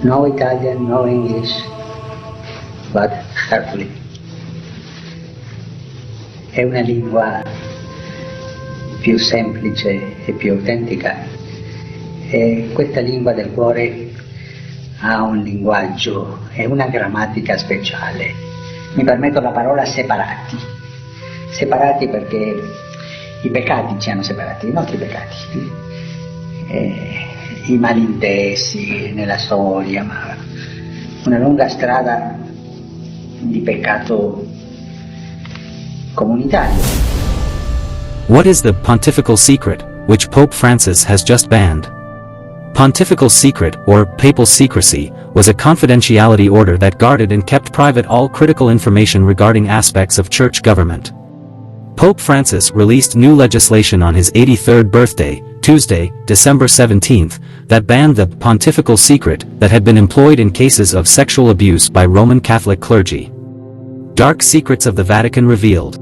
No Italian, no English, but carefully. È una lingua più semplice e più autentica, e questa lingua del cuore ha un linguaggio e una grammatica speciale. Mi permetto la parola separati. Separati perché i peccati ci hanno separati, i nostri peccati. I malintesi nella storia, ma una lunga strada di peccato comunitario. What is the pontifical secret, which Pope Francis has just banned? Pontifical secret, or papal secrecy, was a confidentiality order that guarded and kept private all critical information regarding aspects of church government. Pope Francis released new legislation on his 83rd birthday, Tuesday, December 17th, that banned the pontifical secret that had been employed in cases of sexual abuse by Roman Catholic clergy. Dark secrets of the Vatican revealed.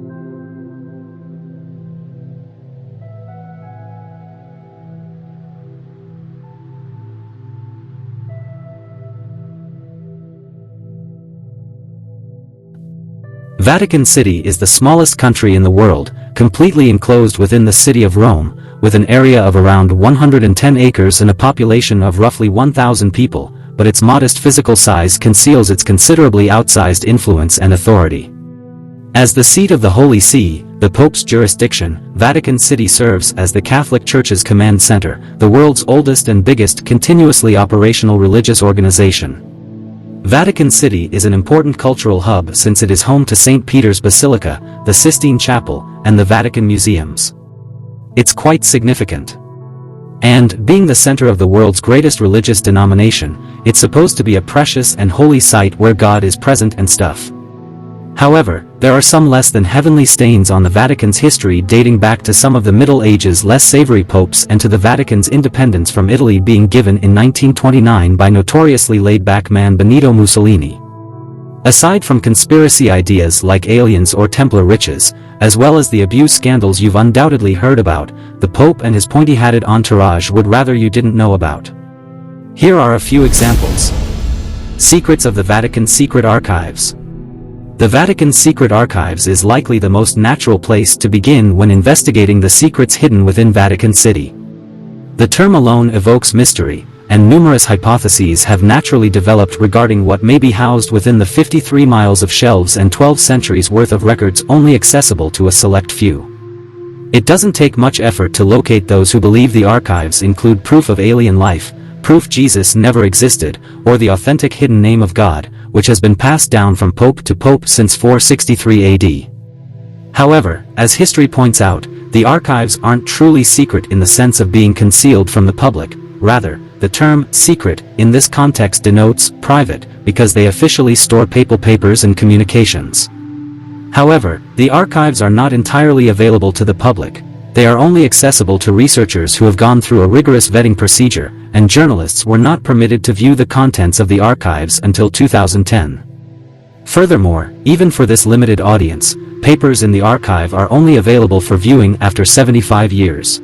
Vatican City is the smallest country in the world, completely enclosed within the city of Rome, with an area of around 110 acres and a population of roughly 1,000 people, but its modest physical size conceals its considerably outsized influence and authority. As the seat of the Holy See, the Pope's jurisdiction, Vatican City serves as the Catholic Church's command center, the world's oldest and biggest continuously operational religious organization. Vatican City is an important cultural hub since it is home to St. Peter's Basilica, the Sistine Chapel, and the Vatican Museums. It's quite significant. And, being the center of the world's greatest religious denomination, it's supposed to be a precious and holy site where God is present and stuff. However, there are some less than heavenly stains on the Vatican's history dating back to some of the Middle Ages' less savory popes and to the Vatican's independence from Italy being given in 1929 by notoriously laid-back man Benito Mussolini. Aside from conspiracy ideas like aliens or Templar riches, as well as the abuse scandals you've undoubtedly heard about, the Pope and his pointy-hatted entourage would rather you didn't know about. Here are a few examples. Secrets of the Vatican Secret Archives. The Vatican Secret Archives is likely the most natural place to begin when investigating the secrets hidden within Vatican City. The term alone evokes mystery, and numerous hypotheses have naturally developed regarding what may be housed within the 53 miles of shelves and 12 centuries worth of records only accessible to a select few. It doesn't take much effort to locate those who believe the archives include proof of alien life, proof Jesus never existed, or the authentic hidden name of God, which has been passed down from pope to pope since 463 AD. However, as history points out, the archives aren't truly secret in the sense of being concealed from the public. Rather, the term secret in this context denotes private, because they officially store papal papers and communications. However, the archives are not entirely available to the public. They are only accessible to researchers who have gone through a rigorous vetting procedure, and journalists were not permitted to view the contents of the archives until 2010. Furthermore, even for this limited audience, papers in the archive are only available for viewing after 75 years.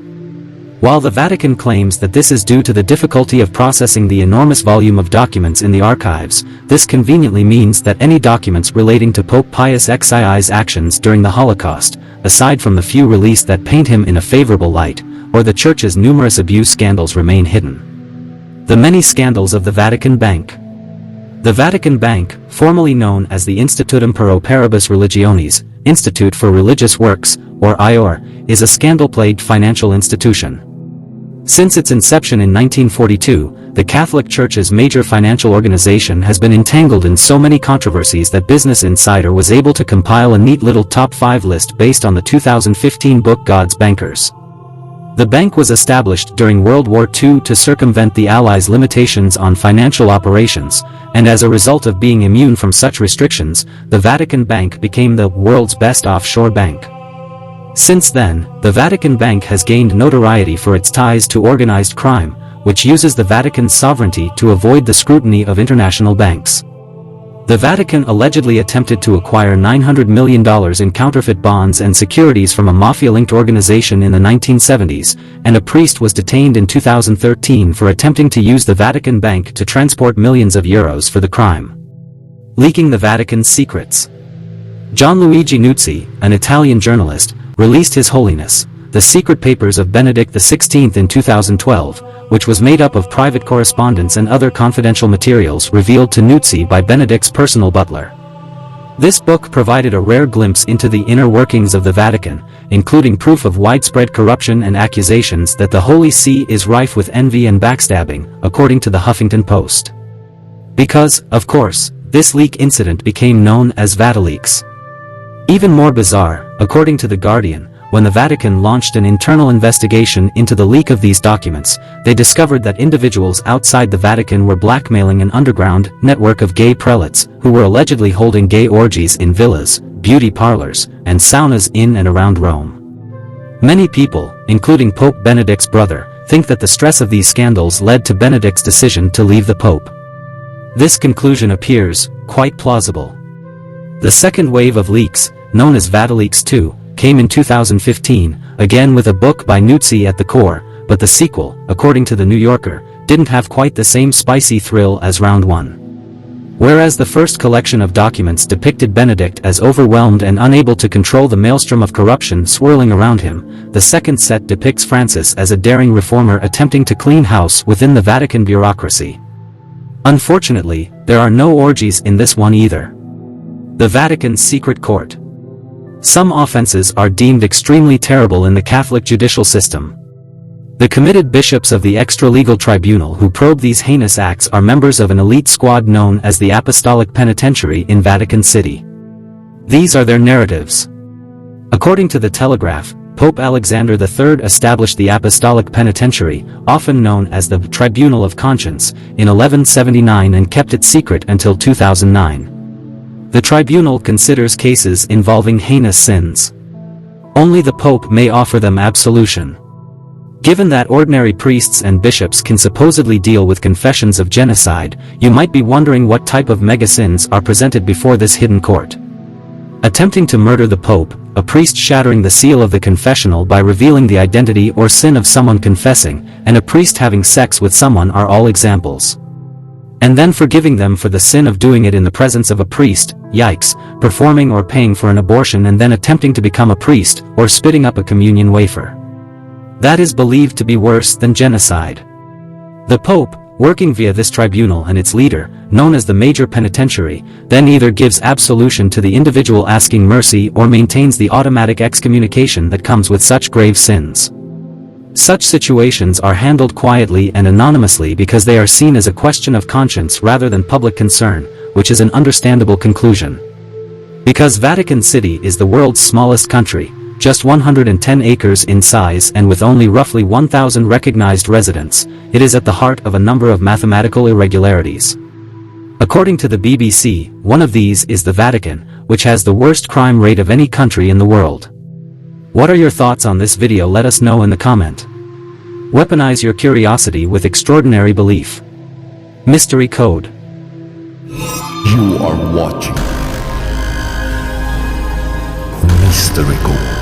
While the Vatican claims that this is due to the difficulty of processing the enormous volume of documents in the archives, this conveniently means that any documents relating to Pope Pius XII's actions during the Holocaust, aside from the few released that paint him in a favorable light, or the Church's numerous abuse scandals, remain hidden. The many scandals of the Vatican Bank. The Vatican Bank, formerly known as the Institutum per Operibus Religionis, Institute for Religious Works, or IOR, is a scandal-plagued financial institution. Since its inception in 1942, the Catholic Church's major financial organization has been entangled in so many controversies that Business Insider was able to compile a neat little top 5 list based on the 2015 book God's Bankers. The bank was established during World War II to circumvent the Allies' limitations on financial operations, and as a result of being immune from such restrictions, the Vatican Bank became the world's best offshore bank. Since then, the Vatican Bank has gained notoriety for its ties to organized crime, which uses the Vatican's sovereignty to avoid the scrutiny of international banks. The Vatican allegedly attempted to acquire $900 million in counterfeit bonds and securities from a mafia-linked organization in the 1970s, and a priest was detained in 2013 for attempting to use the Vatican Bank to transport millions of euros for the crime. Leaking the Vatican's secrets. Gianluigi Nuzzi, an Italian journalist, released His Holiness, the Secret Papers of Benedict XVI in 2012, which was made up of private correspondence and other confidential materials revealed to Nuzzi by Benedict's personal butler. This book provided a rare glimpse into the inner workings of the Vatican, including proof of widespread corruption and accusations that the Holy See is rife with envy and backstabbing, according to the Huffington Post. Because, of course, this leak incident became known as VatiLeaks. Even more bizarre, according to The Guardian, when the Vatican launched an internal investigation into the leak of these documents, they discovered that individuals outside the Vatican were blackmailing an underground network of gay prelates, who were allegedly holding gay orgies in villas, beauty parlors, and saunas in and around Rome. Many people, including Pope Benedict's brother, think that the stress of these scandals led to Benedict's decision to leave the Pope. This conclusion appears quite plausible. The second wave of leaks, known as VatiLeaks II, came in 2015, again with a book by Nuzzi at the core, but the sequel, according to The New Yorker, didn't have quite the same spicy thrill as Round 1. Whereas the first collection of documents depicted Benedict as overwhelmed and unable to control the maelstrom of corruption swirling around him, the second set depicts Francis as a daring reformer attempting to clean house within the Vatican bureaucracy. Unfortunately, there are no orgies in this one either. The Vatican's Secret Court. Some offenses are deemed extremely terrible in the Catholic judicial system. The committed bishops of the extra-legal tribunal who probe these heinous acts are members of an elite squad known as the Apostolic Penitentiary in Vatican City. These are their narratives. According to The Telegraph, Pope Alexander III established the Apostolic Penitentiary, often known as the Tribunal of Conscience, in 1179 and kept it secret until 2009. The tribunal considers cases involving heinous sins. Only the Pope may offer them absolution. Given that ordinary priests and bishops can supposedly deal with confessions of genocide, you might be wondering what type of mega-sins are presented before this hidden court. Attempting to murder the Pope, a priest shattering the seal of the confessional by revealing the identity or sin of someone confessing, and a priest having sex with someone are all examples. And then forgiving them for the sin of doing it in the presence of a priest, yikes, performing or paying for an abortion and then attempting to become a priest, or spitting up a communion wafer. That is believed to be worse than genocide. The Pope, working via this tribunal and its leader, known as the Major Penitentiary, then either gives absolution to the individual asking mercy or maintains the automatic excommunication that comes with such grave sins. Such situations are handled quietly and anonymously because they are seen as a question of conscience rather than public concern, which is an understandable conclusion. Because Vatican City is the world's smallest country, just 110 acres in size and with only roughly 1,000 recognized residents, it is at the heart of a number of mathematical irregularities. According to the BBC, one of these is the Vatican, which has the worst crime rate of any country in the world. What are your thoughts on this video? Let us know in the comment. Weaponize your curiosity with extraordinary belief. Mystery Code. You are watching Mystery Code.